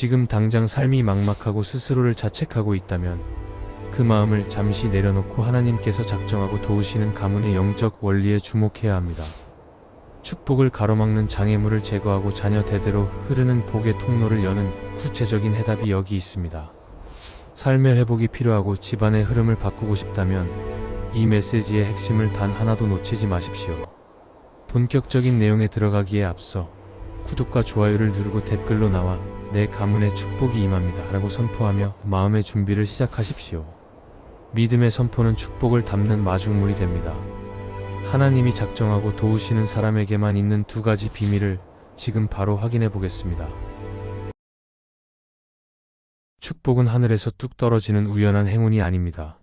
지금 당장 삶이 막막하고 스스로를 자책하고 있다면 그 마음을 잠시 내려놓고 하나님께서 작정하고 도우시는 가문의 영적 원리에 주목해야 합니다. 축복을 가로막는 장애물을 제거하고 자녀 대대로 흐르는 복의 통로를 여는 구체적인 해답이 여기 있습니다. 삶의 회복이 필요하고 집안의 흐름을 바꾸고 싶다면 이 메시지의 핵심을 단 하나도 놓치지 마십시오. 본격적인 내용에 들어가기에 앞서 구독과 좋아요를 누르고 댓글로 나와 내 가문에 축복이 임합니다 라고 선포하며 마음의 준비를 시작하십시오. 믿음의 선포는 축복을 담는 마중물이 됩니다. 하나님이 작정하고 도우시는 사람에게만 있는 두 가지 비밀을 지금 바로 확인해 보겠습니다. 축복은 하늘에서 뚝 떨어지는 우연한 행운이 아닙니다.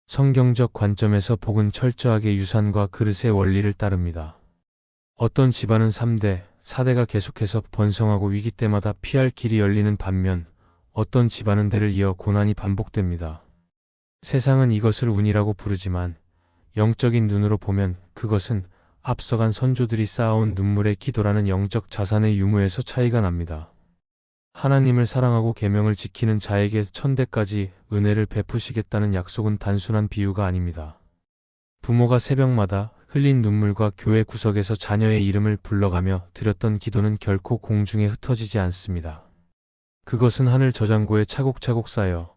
성경적 관점에서 복은 철저하게 유산과 그릇의 원리를 따릅니다. 어떤 집안은 3대, 4대가 계속해서 번성하고 위기 때마다 피할 길이 열리는 반면 어떤 집안은 대를 이어 고난이 반복됩니다. 세상은 이것을 운이라고 부르지만 영적인 눈으로 보면 그것은 앞서간 선조들이 쌓아온 눈물의 기도라는 영적 자산의 유무에서 차이가 납니다. 하나님을 사랑하고 계명을 지키는 자에게 천대까지 은혜를 베푸시겠다는 약속은 단순한 비유가 아닙니다. 부모가 새벽마다 흘린 눈물과 교회 구석에서 자녀의 이름을 불러가며 드렸던 기도는 결코 공중에 흩어지지 않습니다. 그것은 하늘 저장고에 차곡차곡 쌓여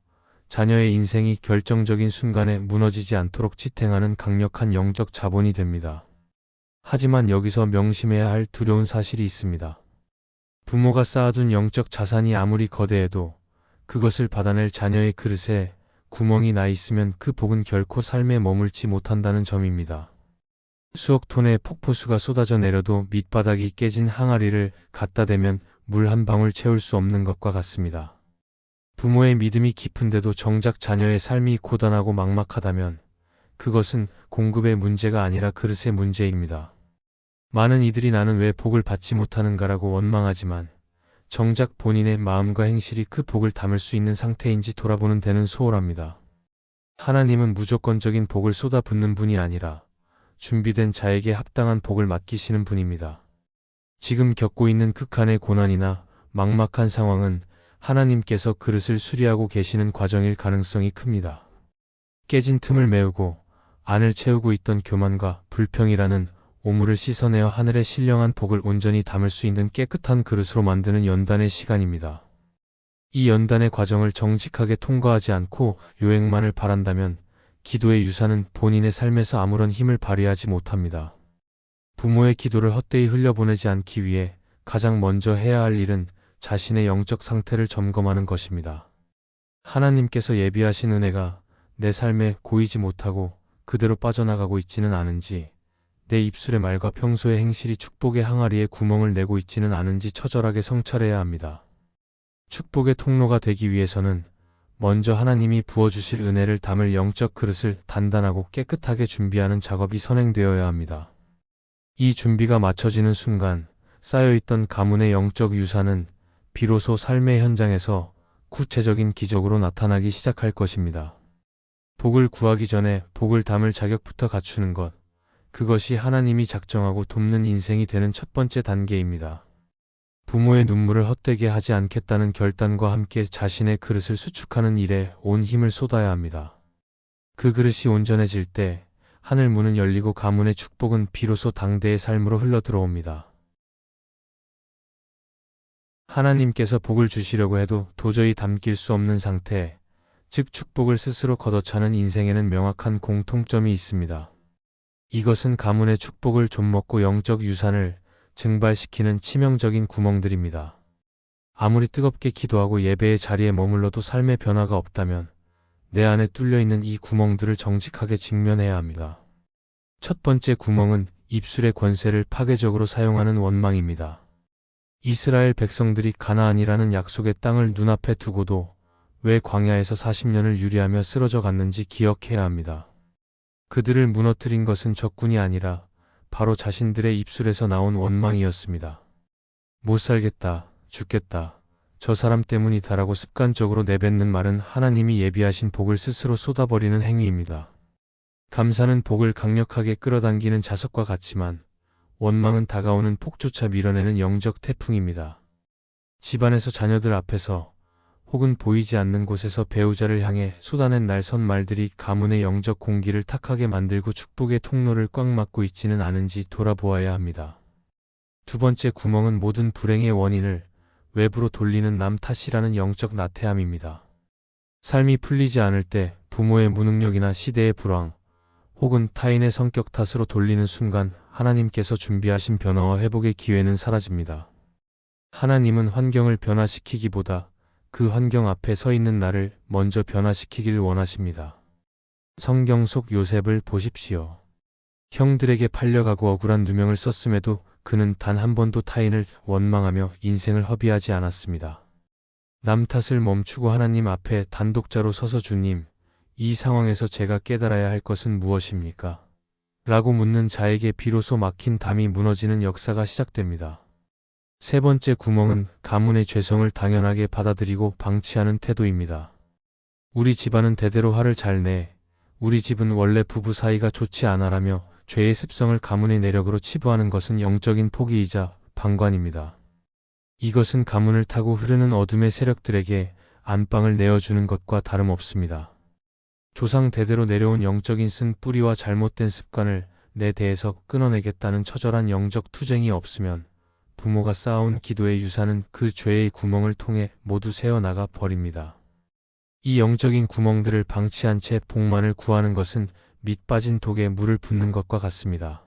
자녀의 인생이 결정적인 순간에 무너지지 않도록 지탱하는 강력한 영적 자본이 됩니다. 하지만 여기서 명심해야 할 두려운 사실이 있습니다. 부모가 쌓아둔 영적 자산이 아무리 거대해도 그것을 받아낼 자녀의 그릇에 구멍이 나 있으면 그 복은 결코 삶에 머물지 못한다는 점입니다. 수억 톤의 폭포수가 쏟아져 내려도 밑바닥이 깨진 항아리를 갖다 대면 물 한 방울 채울 수 없는 것과 같습니다. 부모의 믿음이 깊은데도 정작 자녀의 삶이 고단하고 막막하다면 그것은 공급의 문제가 아니라 그릇의 문제입니다. 많은 이들이 나는 왜 복을 받지 못하는가라고 원망하지만 정작 본인의 마음과 행실이 그 복을 담을 수 있는 상태인지 돌아보는 데는 소홀합니다. 하나님은 무조건적인 복을 쏟아붓는 분이 아니라 준비된 자에게 합당한 복을 맡기시는 분입니다. 지금 겪고 있는 극한의 고난이나 막막한 상황은 하나님께서 그릇을 수리하고 계시는 과정일 가능성이 큽니다. 깨진 틈을 메우고 안을 채우고 있던 교만과 불평이라는 오물을 씻어내어 하늘의 신령한 복을 온전히 담을 수 있는 깨끗한 그릇으로 만드는 연단의 시간입니다. 이 연단의 과정을 정직하게 통과하지 않고 요행만을 바란다면 기도의 유산은 본인의 삶에서 아무런 힘을 발휘하지 못합니다. 부모의 기도를 헛되이 흘려보내지 않기 위해 가장 먼저 해야 할 일은 자신의 영적 상태를 점검하는 것입니다. 하나님께서 예비하신 은혜가 내 삶에 고이지 못하고 그대로 빠져나가고 있지는 않은지, 내 입술의 말과 평소의 행실이 축복의 항아리에 구멍을 내고 있지는 않은지 처절하게 성찰해야 합니다. 축복의 통로가 되기 위해서는 먼저 하나님이 부어주실 은혜를 담을 영적 그릇을 단단하고 깨끗하게 준비하는 작업이 선행되어야 합니다. 이 준비가 마쳐지는 순간 쌓여있던 가문의 영적 유산은 비로소 삶의 현장에서 구체적인 기적으로 나타나기 시작할 것입니다. 복을 구하기 전에 복을 담을 자격부터 갖추는 것, 그것이 하나님이 작정하고 돕는 인생이 되는 첫 번째 단계입니다. 부모의 눈물을 헛되게 하지 않겠다는 결단과 함께 자신의 그릇을 수축하는 일에 온 힘을 쏟아야 합니다. 그 그릇이 온전해질 때 하늘 문은 열리고 가문의 축복은 비로소 당대의 삶으로 흘러들어옵니다. 하나님께서 복을 주시려고 해도 도저히 담길 수 없는 상태, 즉 축복을 스스로 걷어차는 인생에는 명확한 공통점이 있습니다. 이것은 가문의 축복을 좀먹고 영적 유산을 증발시키는 치명적인 구멍들입니다. 아무리 뜨겁게 기도하고 예배의 자리에 머물러도 삶의 변화가 없다면 내 안에 뚫려있는 이 구멍들을 정직하게 직면해야 합니다. 첫 번째 구멍은 입술의 권세를 파괴적으로 사용하는 원망입니다. 이스라엘 백성들이 가나안이라는 약속의 땅을 눈앞에 두고도 왜 광야에서 40년을 유리하며 쓰러져 갔는지 기억해야 합니다. 그들을 무너뜨린 것은 적군이 아니라 바로 자신들의 입술에서 나온 원망이었습니다. 못 살겠다, 죽겠다, 저 사람 때문이다라고 습관적으로 내뱉는 말은 하나님이 예비하신 복을 스스로 쏟아버리는 행위입니다. 감사는 복을 강력하게 끌어당기는 자석과 같지만 원망은 다가오는 폭조차 밀어내는 영적 태풍입니다. 집안에서 자녀들 앞에서 혹은 보이지 않는 곳에서 배우자를 향해 쏟아낸 날선 말들이 가문의 영적 공기를 탁하게 만들고 축복의 통로를 꽉 막고 있지는 않은지 돌아보아야 합니다. 두 번째 구멍은 모든 불행의 원인을 외부로 돌리는 남 탓이라는 영적 나태함입니다. 삶이 풀리지 않을 때 부모의 무능력이나 시대의 불황, 혹은 타인의 성격 탓으로 돌리는 순간 하나님께서 준비하신 변화와 회복의 기회는 사라집니다. 하나님은 환경을 변화시키기보다 그 환경 앞에 서 있는 나를 먼저 변화시키길 원하십니다. 성경 속 요셉을 보십시오. 형들에게 팔려가고 억울한 누명을 썼음에도 그는 단 한 번도 타인을 원망하며 인생을 허비하지 않았습니다. 남 탓을 멈추고 하나님 앞에 단독자로 서서 주님, 이 상황에서 제가 깨달아야 할 것은 무엇입니까? 라고 묻는 자에게 비로소 막힌 담이 무너지는 역사가 시작됩니다. 세 번째 구멍은 가문의 죄성을 당연하게 받아들이고 방치하는 태도입니다. 우리 집안은 대대로 화를 잘 내, 우리 집은 원래 부부 사이가 좋지 않아라며 죄의 습성을 가문의 내력으로 치부하는 것은 영적인 포기이자 방관입니다. 이것은 가문을 타고 흐르는 어둠의 세력들에게 안방을 내어주는 것과 다름없습니다. 조상 대대로 내려온 영적인 쓴 뿌리와 잘못된 습관을 내 대에서 끊어내겠다는 처절한 영적 투쟁이 없으면 부모가 쌓아온 기도의 유산은 그 죄의 구멍을 통해 모두 새어나가 버립니다. 이 영적인 구멍들을 방치한 채 복만을 구하는 것은 밑 빠진 독에 물을 붓는 것과 같습니다.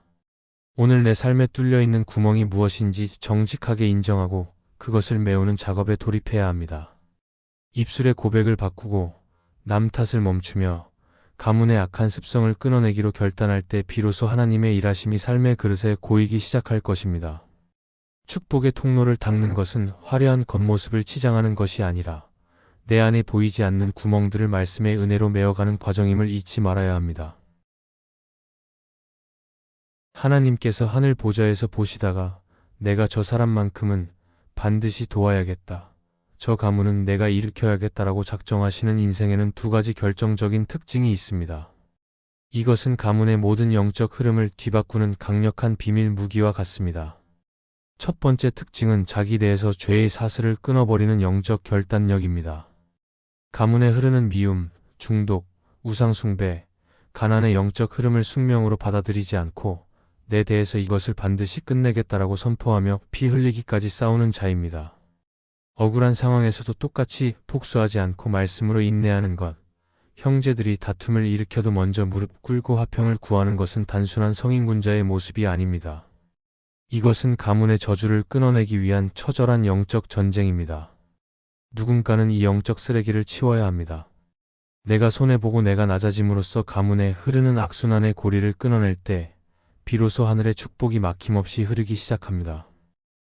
오늘 내 삶에 뚫려있는 구멍이 무엇인지 정직하게 인정하고 그것을 메우는 작업에 돌입해야 합니다. 입술의 고백을 바꾸고 남 탓을 멈추며 가문의 악한 습성을 끊어내기로 결단할 때 비로소 하나님의 일하심이 삶의 그릇에 고이기 시작할 것입니다. 축복의 통로를 닦는 것은 화려한 겉모습을 치장하는 것이 아니라 내 안에 보이지 않는 구멍들을 말씀의 은혜로 메어가는 과정임을 잊지 말아야 합니다. 하나님께서 하늘 보좌에서 보시다가 내가 저 사람만큼은 반드시 도와야겠다. 저 가문은 내가 일으켜야겠다라고 작정하시는 인생에는 두 가지 결정적인 특징이 있습니다. 이것은 가문의 모든 영적 흐름을 뒤바꾸는 강력한 비밀 무기와 같습니다. 첫 번째 특징은 자기 내에서 죄의 사슬을 끊어버리는 영적 결단력입니다. 가문에 흐르는 미움, 중독, 우상숭배, 가난의 영적 흐름을 숙명으로 받아들이지 않고 내 대해서 이것을 반드시 끝내겠다라고 선포하며 피 흘리기까지 싸우는 자입니다. 억울한 상황에서도 똑같이 폭소하지 않고 말씀으로 인내하는 것, 형제들이 다툼을 일으켜도 먼저 무릎 꿇고 화평을 구하는 것은 단순한 성인군자의 모습이 아닙니다. 이것은 가문의 저주를 끊어내기 위한 처절한 영적 전쟁입니다. 누군가는 이 영적 쓰레기를 치워야 합니다. 내가 손해보고 내가 낮아짐으로써 가문에 흐르는 악순환의 고리를 끊어낼 때 비로소 하늘의 축복이 막힘없이 흐르기 시작합니다.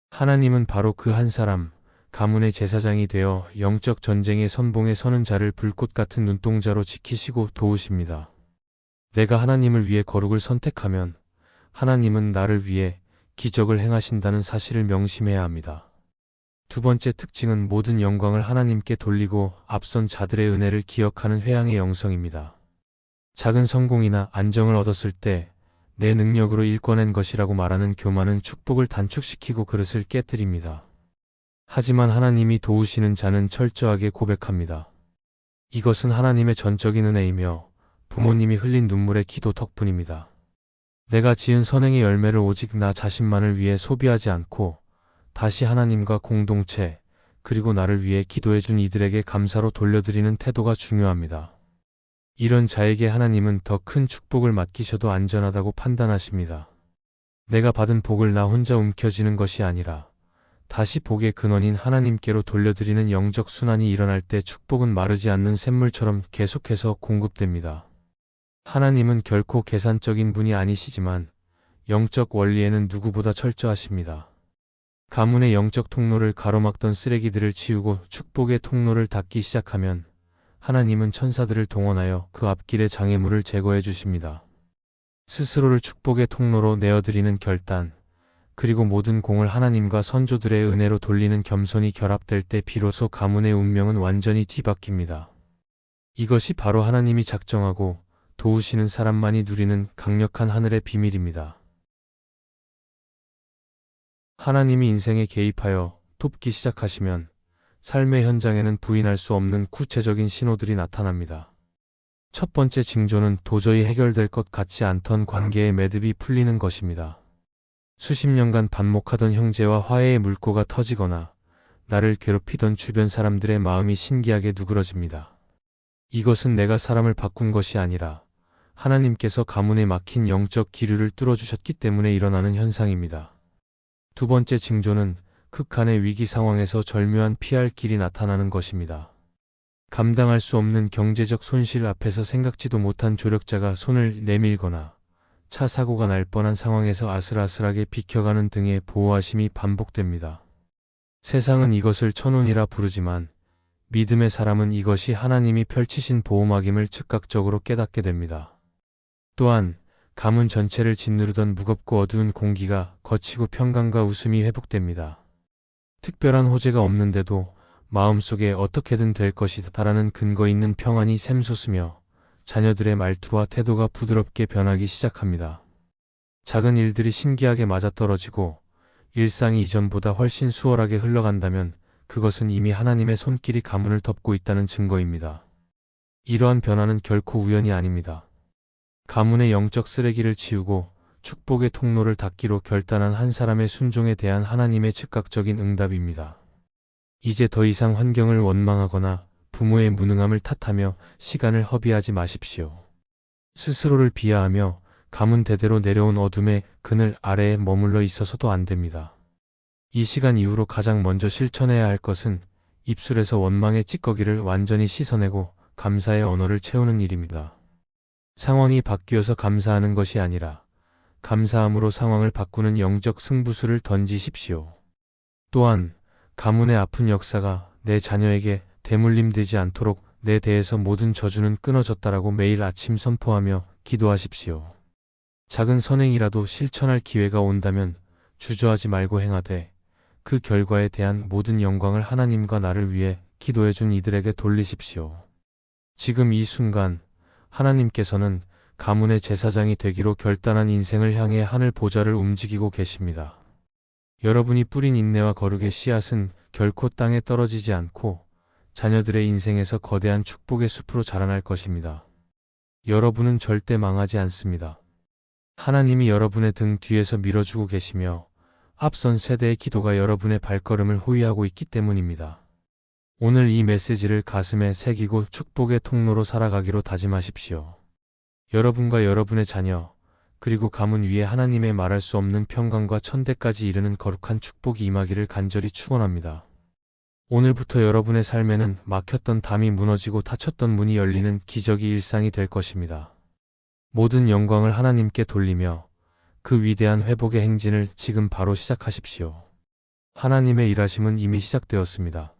하나님은 바로 그 한 사람, 가문의 제사장이 되어 영적 전쟁의 선봉에 서는 자를 불꽃 같은 눈동자로 지키시고 도우십니다. 내가 하나님을 위해 거룩을 선택하면 하나님은 나를 위해 기적을 행하신다는 사실을 명심해야 합니다. 두 번째 특징은 모든 영광을 하나님께 돌리고 앞선 자들의 은혜를 기억하는 회양의 영성입니다. 작은 성공이나 안정을 얻었을 때 내 능력으로 일궈낸 것이라고 말하는 교만은 축복을 단축시키고 그릇을 깨뜨립니다. 하지만 하나님이 도우시는 자는 철저하게 고백합니다. 이것은 하나님의 전적인 은혜이며 부모님이 흘린 눈물의 기도 덕분입니다. 내가 지은 선행의 열매를 오직 나 자신만을 위해 소비하지 않고 다시 하나님과 공동체, 그리고 나를 위해 기도해준 이들에게 감사로 돌려드리는 태도가 중요합니다. 이런 자에게 하나님은 더 큰 축복을 맡기셔도 안전하다고 판단하십니다. 내가 받은 복을 나 혼자 움켜쥐는 것이 아니라 다시 복의 근원인 하나님께로 돌려드리는 영적 순환이 일어날 때 축복은 마르지 않는 샘물처럼 계속해서 공급됩니다. 하나님은 결코 계산적인 분이 아니시지만 영적 원리에는 누구보다 철저하십니다. 가문의 영적 통로를 가로막던 쓰레기들을 치우고 축복의 통로를 닫기 시작하면 하나님은 천사들을 동원하여 그 앞길의 장애물을 제거해 주십니다. 스스로를 축복의 통로로 내어드리는 결단, 그리고 모든 공을 하나님과 선조들의 은혜로 돌리는 겸손이 결합될 때 비로소 가문의 운명은 완전히 뒤바뀝니다. 이것이 바로 하나님이 작정하고 도우시는 사람만이 누리는 강력한 하늘의 비밀입니다. 하나님이 인생에 개입하여 돕기 시작하시면 삶의 현장에는 부인할 수 없는 구체적인 신호들이 나타납니다. 첫 번째 징조는 도저히 해결될 것 같지 않던 관계의 매듭이 풀리는 것입니다. 수십 년간 반목하던 형제와 화해의 물꼬가 터지거나 나를 괴롭히던 주변 사람들의 마음이 신기하게 누그러집니다. 이것은 내가 사람을 바꾼 것이 아니라 하나님께서 가문에 막힌 영적 기류를 뚫어주셨기 때문에 일어나는 현상입니다. 두 번째 징조는 극한의 위기 상황에서 절묘한 피할 길이 나타나는 것입니다. 감당할 수 없는 경제적 손실 앞에서 생각지도 못한 조력자가 손을 내밀거나 차 사고가 날 뻔한 상황에서 아슬아슬하게 비켜가는 등의 보호하심이 반복됩니다. 세상은 이것을 천운이라 부르지만 믿음의 사람은 이것이 하나님이 펼치신 보호막임을 즉각적으로 깨닫게 됩니다. 또한 가문 전체를 짓누르던 무겁고 어두운 공기가 거치고 평강과 웃음이 회복됩니다. 특별한 호재가 없는데도 마음속에 어떻게든 될 것이다라는 근거 있는 평안이 샘솟으며 자녀들의 말투와 태도가 부드럽게 변하기 시작합니다. 작은 일들이 신기하게 맞아떨어지고 일상이 이전보다 훨씬 수월하게 흘러간다면 그것은 이미 하나님의 손길이 가문을 덮고 있다는 증거입니다. 이러한 변화는 결코 우연이 아닙니다. 가문의 영적 쓰레기를 치우고 축복의 통로를 닫기로 결단한 한 사람의 순종에 대한 하나님의 즉각적인 응답입니다. 이제 더 이상 환경을 원망하거나 부모의 무능함을 탓하며 시간을 허비하지 마십시오. 스스로를 비하하며 가문 대대로 내려온 어둠의 그늘 아래에 머물러 있어서도 안 됩니다. 이 시간 이후로 가장 먼저 실천해야 할 것은 입술에서 원망의 찌꺼기를 완전히 씻어내고 감사의 언어를 채우는 일입니다. 상황이 바뀌어서 감사하는 것이 아니라 감사함으로 상황을 바꾸는 영적 승부수를 던지십시오. 또한 가문의 아픈 역사가 내 자녀에게 대물림되지 않도록 내 대에서 모든 저주는 끊어졌다라고 매일 아침 선포하며 기도하십시오. 작은 선행이라도 실천할 기회가 온다면 주저하지 말고 행하되 그 결과에 대한 모든 영광을 하나님과 나를 위해 기도해준 이들에게 돌리십시오. 지금 이 순간 하나님께서는 가문의 제사장이 되기로 결단한 인생을 향해 하늘 보좌를 움직이고 계십니다. 여러분이 뿌린 인내와 거룩의 씨앗은 결코 땅에 떨어지지 않고 자녀들의 인생에서 거대한 축복의 숲으로 자라날 것입니다. 여러분은 절대 망하지 않습니다. 하나님이 여러분의 등 뒤에서 밀어주고 계시며 앞선 세대의 기도가 여러분의 발걸음을 호위하고 있기 때문입니다. 오늘 이 메시지를 가슴에 새기고 축복의 통로로 살아가기로 다짐하십시오. 여러분과 여러분의 자녀, 그리고 가문 위에 하나님의 말할 수 없는 평강과 천대까지 이르는 거룩한 축복이 임하기를 간절히 축원합니다. 오늘부터 여러분의 삶에는 막혔던 담이 무너지고 닫혔던 문이 열리는 기적이 일상이 될 것입니다. 모든 영광을 하나님께 돌리며 그 위대한 회복의 행진을 지금 바로 시작하십시오. 하나님의 일하심은 이미 시작되었습니다.